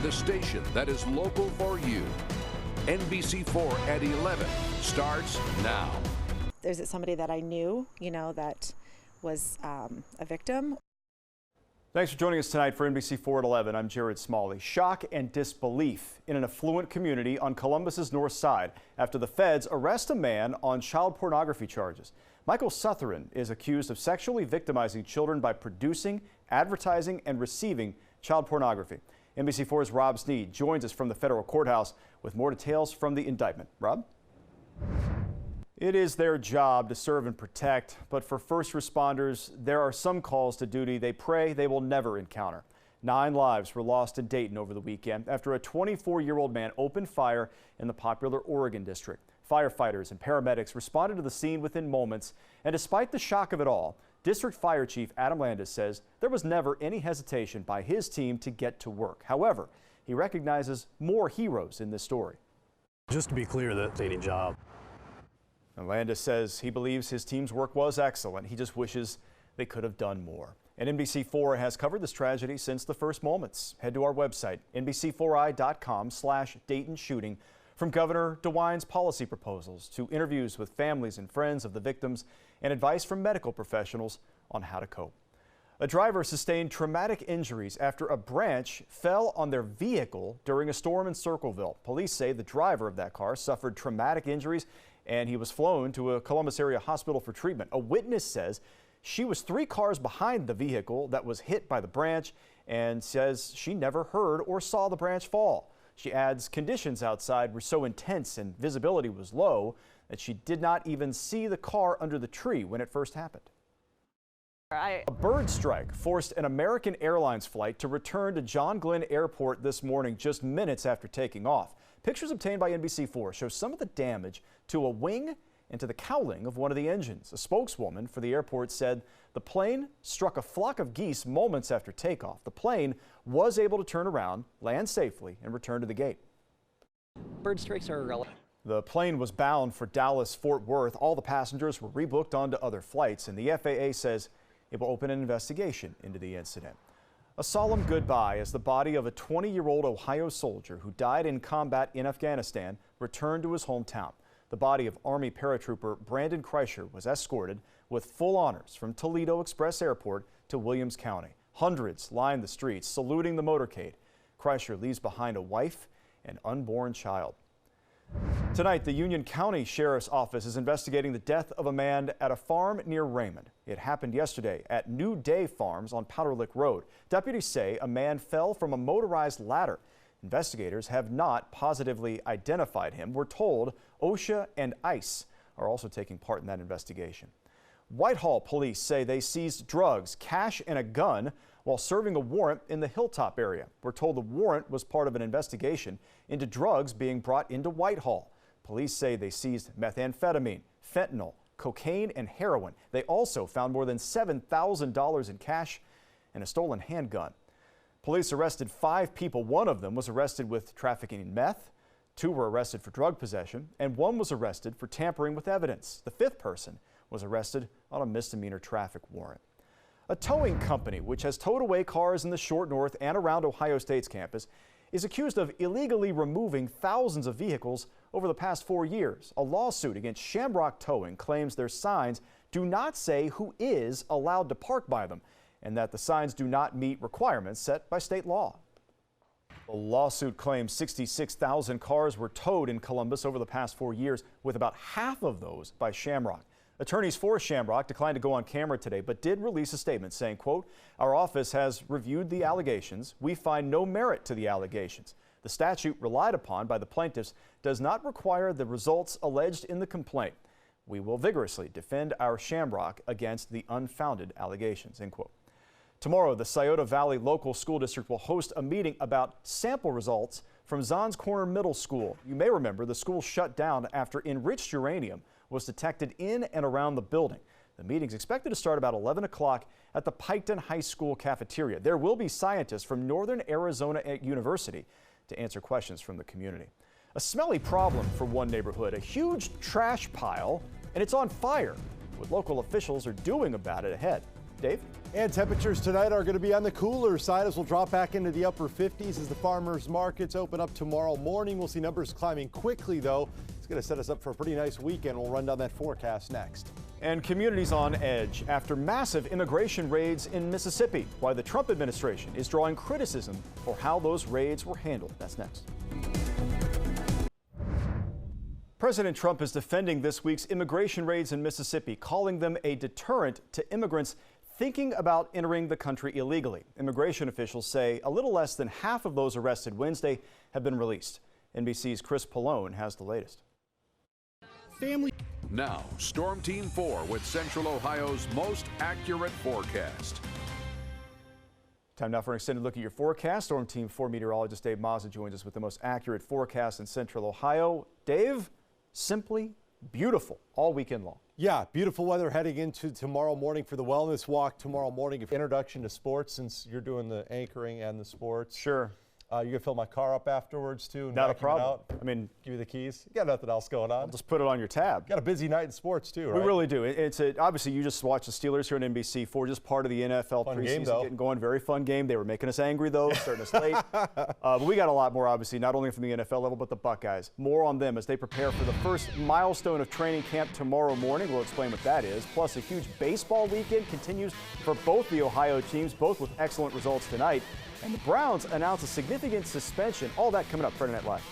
the station that is local for you. NBC4 at 11 starts now. Is it somebody that I knew, that was a victim? Thanks for joining us tonight for NBC4 at 11. I'm Jared Smalley. Shock and disbelief in an affluent community on Columbus's north side after the feds arrest a man on child pornography charges. Michael Sutheran is accused of sexually victimizing children by producing, advertising, and receiving child pornography. NBC4's Rob Sneed joins us from the federal courthouse with more details from the indictment. Rob? It is their job to serve and protect, but for first responders, there are some calls to duty they pray they will never encounter. 9 lives were lost in Dayton over the weekend after a 24-year-old man opened fire in the popular Oregon district. Firefighters and paramedics responded to the scene within moments, and despite the shock of it all, District Fire Chief Adam Landis says there was never any hesitation by his team to get to work. However, he recognizes more heroes in this story. Just to be clear, that's a job. And Landis says he believes his team's work was excellent. He just wishes they could have done more. And NBC4 has covered this tragedy since the first moments. Head to our website, NBC4i.com/Dayton shooting. From Governor DeWine's policy proposals to interviews with families and friends of the victims and advice from medical professionals on how to cope. A driver sustained traumatic injuries after a branch fell on their vehicle during a storm in Circleville. Police say the driver of that car suffered traumatic injuries and he was flown to a Columbus area hospital for treatment. A witness says she was 3 cars behind the vehicle that was hit by the branch and says she never heard or saw the branch fall. She adds conditions outside were so intense and visibility was low that she did not even see the car under the tree when it first happened. A bird strike forced an American Airlines flight to return to John Glenn Airport this morning just minutes after taking off. Pictures obtained by NBC4 show some of the damage to a wing and to the cowling of one of the engines. A spokeswoman for the airport said the plane struck a flock of geese moments after takeoff. The plane was able to turn around, land safely, and return to the gate. Bird strikes are irrelevant. The plane was bound for Dallas-Fort Worth. All the passengers were rebooked onto other flights, and the FAA says it will open an investigation into the incident. A solemn goodbye as the body of a 20-year-old Ohio soldier who died in combat in Afghanistan returned to his hometown. The body of Army paratrooper Brandon Kreischer was escorted with full honors from Toledo Express Airport to Williams County. Hundreds lined the streets saluting the motorcade. Kreischer leaves behind a wife and unborn child. Tonight, the Union County Sheriff's Office is investigating the death of a man at a farm near Raymond. It happened yesterday at New Day Farms on Powder Lick Road. Deputies say a man fell from a motorized ladder. Investigators have not positively identified him. We're told OSHA and ICE are also taking part in that investigation. Whitehall police say they seized drugs, cash, and a gun while serving a warrant in the Hilltop area. We're told the warrant was part of an investigation into drugs being brought into Whitehall. Police say they seized methamphetamine, fentanyl, cocaine, and heroin. They also found more than $7,000 in cash and a stolen handgun. Police arrested 5 people. One of them was arrested with trafficking in meth, 2 were arrested for drug possession, and 1 was arrested for tampering with evidence. The 5th person was arrested on a misdemeanor traffic warrant. A towing company, which has towed away cars in the Short North and around Ohio State's campus, is accused of illegally removing thousands of vehicles over the past 4 years. A lawsuit against Shamrock Towing claims their signs do not say who is allowed to park by them and that the signs do not meet requirements set by state law. The lawsuit claims 66,000 cars were towed in Columbus over the past 4 years, with about half of those by Shamrock. Attorneys for Shamrock declined to go on camera today, but did release a statement saying, quote, "Our office has reviewed the allegations. We find no merit to the allegations. The statute relied upon by the plaintiffs does not require the results alleged in the complaint. We will vigorously defend our Shamrock against the unfounded allegations," end quote. Tomorrow, the Scioto Valley Local School District will host a meeting about sample results from Zons Corner Middle School. You may remember the school shut down after enriched uranium was detected in and around the building. The meeting is expected to start about 11 o'clock at the Piketon High School cafeteria. There will be scientists from Northern Arizona University to answer questions from the community. A smelly problem for one neighborhood, a huge trash pile, and it's on fire. What local officials are doing about it ahead. Dave? And temperatures tonight are going to be on the cooler side as we'll drop back into the upper 50s as the farmers markets open up tomorrow morning. We'll see numbers climbing quickly, though. It's going to set us up for a pretty nice weekend. We'll run down that forecast next. And communities on edge after massive immigration raids in Mississippi. Why the Trump administration is drawing criticism for how those raids were handled. That's next. President Trump is defending this week's immigration raids in Mississippi, calling them a deterrent to immigrants thinking about entering the country illegally. Immigration officials say a little less than half of those arrested Wednesday have been released. NBC's Chris Pallone has the latest. Now, Storm Team 4 with Central Ohio's most accurate forecast. Time now for an extended look at your forecast. Storm Team 4 meteorologist Dave Mazza joins us with the most accurate forecast in Central Ohio. Dave, simply beautiful all weekend long. Yeah, beautiful weather heading into tomorrow morning for the wellness walk tomorrow morning. Introduction to sports, since you're doing the anchoring and the sports. Sure. You're going to fill my car up afterwards, too? And Not a vacuum it problem. out? I mean, give you the keys. You got nothing else going on. I'll just put it on your tab. Got a busy night in sports, too, right? We really do. Obviously, you just watched the Steelers here on NBC4, just part of the NFL Fun preseason game, though. getting going. Very fun game. They were making us angry, though, starting us late. But we got a lot more, obviously, not only from the NFL level, but the Buckeyes. More on them as they prepare for the first milestone of training camp tomorrow morning. We'll explain what that is. Plus, a huge baseball weekend continues for both the Ohio teams, both with excellent results tonight. And the Browns announce a significant suspension. All that coming up Friday Night Live.